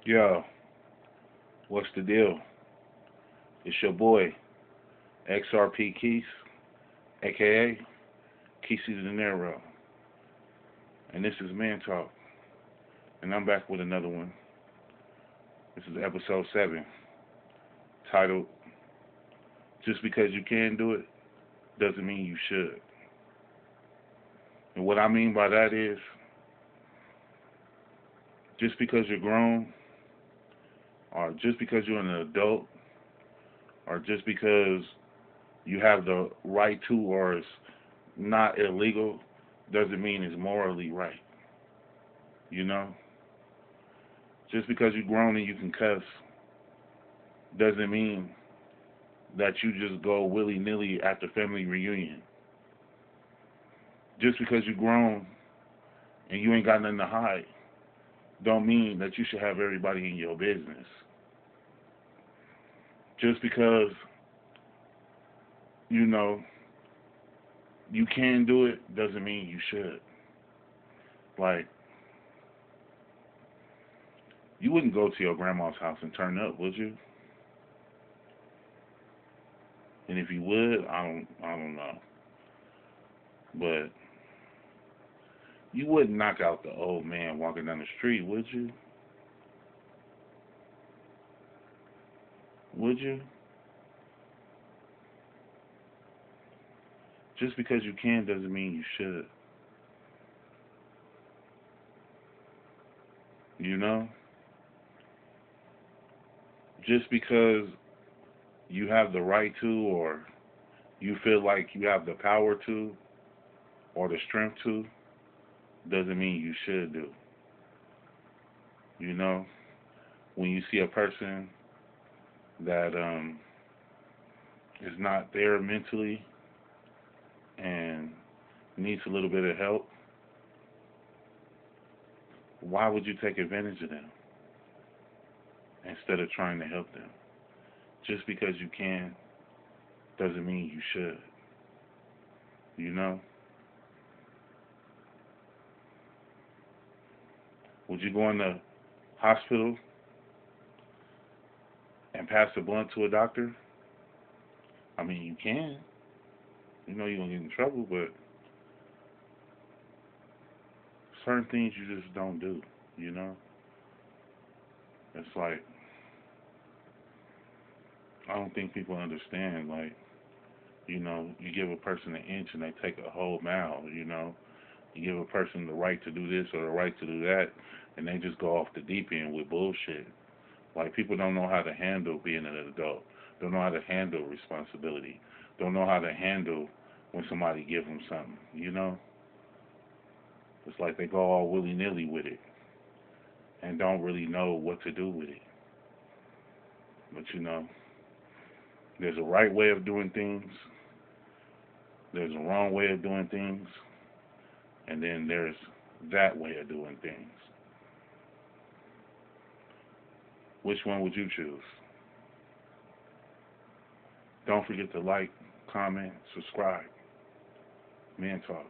Yo, what's the deal? It's your boy, XRP Keith, aka Kesey De Niro, and this is Man Talk, and I'm back with another one. This is episode 7, titled Just Because You Can Do It Doesn't Mean You Should. And what I mean by that is, just because you're grown, or just because you're an adult, or just because you have the right to, or it's not illegal, doesn't mean it's morally right. You know? Just because you're grown and you can cuss doesn't mean that you just go willy nilly at the family reunion. Just because you're grown and you ain't got nothing to hide, don't mean that you should have everybody in your business. Just because, you know, you can do it doesn't mean you should. Like, you wouldn't go to your grandma's house and turn up, would you? And if you would, I don't know. But you wouldn't knock out the old man walking down the street, would you? Would you? Just because you can doesn't mean you should. You know? Just because you have the right to, or you feel like you have the power to, or the strength to, doesn't mean you should do. You know? When you see a person that is not there mentally and needs a little bit of help, why would you take advantage of them instead of trying to help them? Just because you can doesn't mean you should. You know? Would you go in the hospital and pass the blunt to a doctor? I mean, you can. You know you're going to get in trouble, but certain things you just don't do, you know? It's like, I don't think people understand, like, you give a person an inch and they take a whole mile, you know? You give a person the right to do this or the right to do that, and they just go off the deep end with bullshit. Like, people don't know how to handle being an adult, don't know how to handle responsibility, don't know how to handle when somebody give them something, you know? It's like they go all willy nilly with it and don't really know what to do with it. But there's a right way of doing things, there's a wrong way of doing things, and then there's that way of doing things. Which one would you choose? Don't forget to like, comment, subscribe. Man Talk.